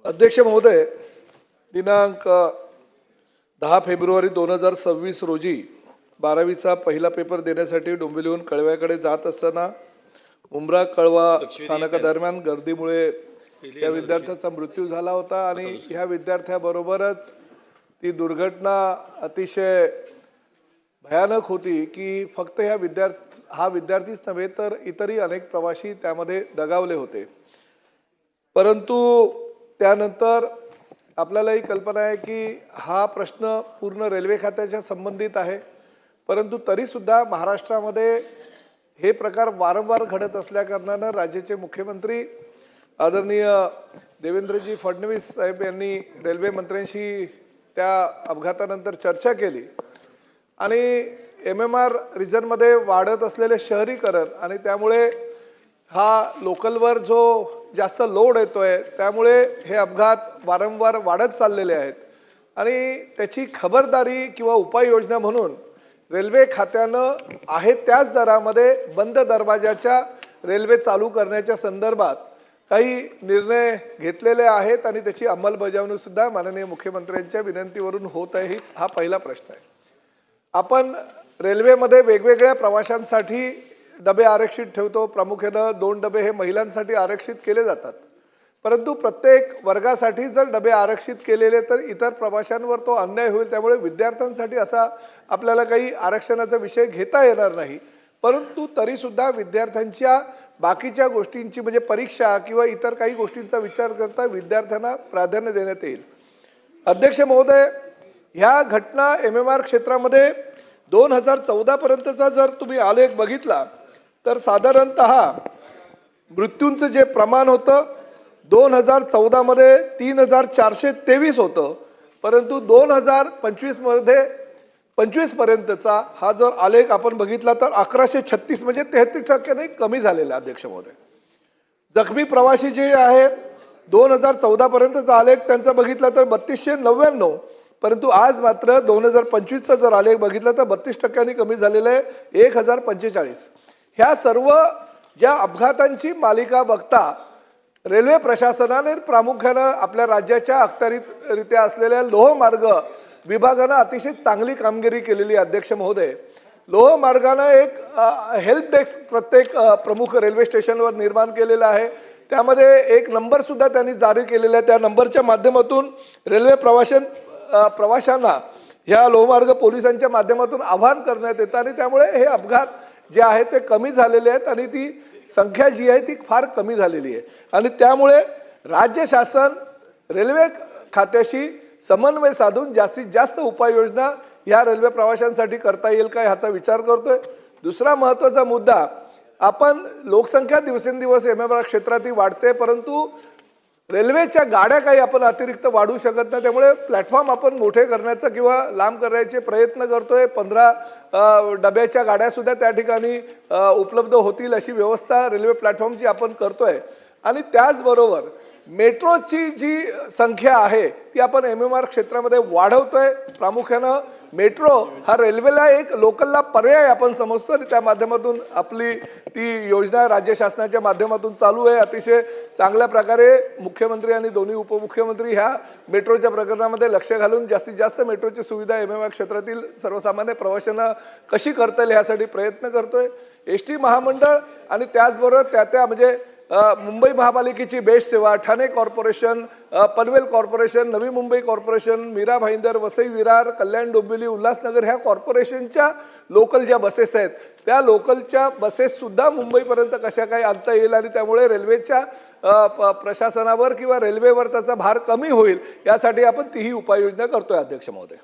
अध्यक्ष महोदय, दिनांक 10 फेब्रुवारी 2026 रोजी 12वीचा पहिला पेपर देण्यासाठी डोंबिवलीहून कळव्याकडे जात असताना मुंब्रा कळवा स्थानकादरम्यान गर्दीमुळे या विद्यार्थ्याचा मृत्यू झाला होता आणि ह्या विद्यार्थ्याबरोबरच ती दुर्घटना अतिशय भयानक होती की फक्त हा विद्यार्थीच नव्हे तर इतरही अनेक प्रवासी त्यामध्ये दगावले होते। परंतु त्यानंतर आपल्यालाही कल्पना आहे की हा प्रश्न पूर्ण रेल्वे खात्याच्या संबंधित आहे, परंतु तरी सुद्धा महाराष्ट्रामध्ये हे प्रकार वारंवार घडत असल्याकारणाने राज्याचे मुख्यमंत्री आदरणीय देवेंद्रजी फडणवीस साहेब यांनी रेल्वे मंत्र्यांशी त्या अपघातानंतर चर्चा केली आणि MMR रिजनमध्ये वाढत असलेले शहरीकरण आणि त्यामुळे हा लोकलवर जो जास्त लोड येतोय त्यामुळे हे अपघात वारंवार वाढत चाललेले आहेत आणि त्याची खबरदारी किंवा उपाययोजना म्हणून रेल्वे खात्यानं आहे त्याच दरामध्ये बंद दरवाजाच्या रेल्वे चालू करण्याच्या संदर्भात काही निर्णय घेतलेले आहेत आणि त्याची अंमलबजावणी सुद्धा माननीय मुख्यमंत्र्यांच्या विनंतीवरून होत आहे। हा पहिला प्रश्न आहे। आपण रेल्वेमध्ये वेगवेगळ्या प्रवाशांसाठी डबे आरक्षित ठेवतो, प्रामुख्याने 2 डबे हे महिलांसाठी आरक्षित केले जातात, परंतु प्रत्येक वर्गासाठी जर डबे आरक्षित केलेले तर इतर प्रवाशांवर तो अन्याय होईल। त्यामुळे विद्यार्थ्यांसाठी असा आपल्याला काही आरक्षणाचा विषय घेता येणार नाही, परंतु तरी सुद्धा विद्यार्थ्यांच्या बाकीच्या गोष्टींची म्हणजे परीक्षा किंवा इतर काही गोष्टींचा विचार करता विद्यार्थ्यांना प्राधान्य देण्यात येईल। अध्यक्ष महोदय, ह्या घटना MMR क्षेत्रामध्ये 2014 पर्यंतचा जर तुम्ही आलेख बघितला तर साधारणतः मृत्यूंचं जे प्रमाण होतं 2014 मध्ये 3423 होतं, परंतु 2025 मध्ये 25 पर्यंतचा हा जर आलेख आपण बघितला तर 1136 म्हणजे 33% कमी झालेला। अध्यक्ष महोदय, जखमी प्रवासी जे आहे 2014 पर्यंतचा आलेख त्यांचा बघितला तर 3299, परंतु आज मात्र 2025 चा जर आलेख बघितला तर 32% कमी झालेला आहे 1045। ह्या सर्व ज्या अपघातांची मालिका बघता रेल्वे प्रशासनाने प्रामुख्याने आपल्या राज्याच्या अखत्यारीतरित्या असलेल्या लोहमार्ग विभागाने अतिशय चांगली कामगिरी केलेली। अध्यक्ष महोदय, लोहमार्गाने एक हेल्प डेस्क प्रत्येक प्रमुख रेल्वे स्टेशनवर निर्माण केलेला आहे, त्यामध्ये एक नंबर सुद्धा त्यांनी जारी केलेला आहे। त्या नंबरच्या माध्यमातून रेल्वे प्रवाशांना ह्या लोहमार्ग पोलिसांच्या माध्यमातून आवाहन करण्यात येतं आणि त्यामुळे हे अपघात जे आहेत ते कमी झालेले आहेत आणि ती संख्या जी आहे ती फार कमी झालेली आहे आणि त्यामुळे राज्य शासन रेल्वे खात्याशी समन्वय साधून जास्तीत जास्त उपाययोजना या रेल्वे प्रवाशांसाठी करता येईल का ह्याचा विचार करतोय। दुसरा महत्त्वाचा मुद्दा, आपण लोकसंख्या दिवसेंदिवस MMR क्षेत्रातील वाढते, परंतु रेल्वेच्या गाड्या काही आपण अतिरिक्त वाढू शकत नाही, त्यामुळे प्लॅटफॉर्म आपण मोठे करण्याचा किंवा लांब करण्याचे प्रयत्न करतोय। 15 डब्याच्या गाड्या सुद्धा त्या ठिकाणी उपलब्ध होतील अशी व्यवस्था रेल्वे प्लॅटफॉर्मची आपण करतोय आणि त्याचबरोबर मेट्रोची जी संख्या आहे ती आपण MMR क्षेत्रामध्ये वाढवतोय। प्रामुख्याने मेट्रो हा रेल्वेला एक लोकलला पर्याय आपण समजतो आणि त्या माध्यमातून आपली ती योजना राज्य शासनाच्या माध्यमातून चालू आहे। अतिशय चांगल्या प्रकारे मुख्यमंत्री आणि दोन्ही उपमुख्यमंत्री ह्या मेट्रोच्या प्रकरणामध्ये लक्ष घालून जास्तीत जास्त मेट्रोची सुविधा MMR क्षेत्रातील सर्वसामान्य प्रवाशांना कशी करता येईल यासाठी प्रयत्न करतोय। ST महामंडळ आणि त्याचबरोबर त्या म्हणजे मुंबई महापालिकेची बेस्ट सेवा, Thane corporation, Panvel corporation, Navi Mumbai corporation, Mira Bhayandar, Vasai Virar, Kalyan Dombivli, Ulhasnagar ह्या कॉर्पोरेशनच्या लोकल ज्या बसेस आहेत त्या लोकलच्या बसेस सुद्धा मुंबईपर्यंत कशा काही आणता येईल आणि त्यामुळे रेल्वेच्या प्रशासनावर किंवा रेल्वेवर त्याचा भार कमी होईल यासाठी आपण तीही उपाययोजना करतोय। अध्यक्ष महोदय।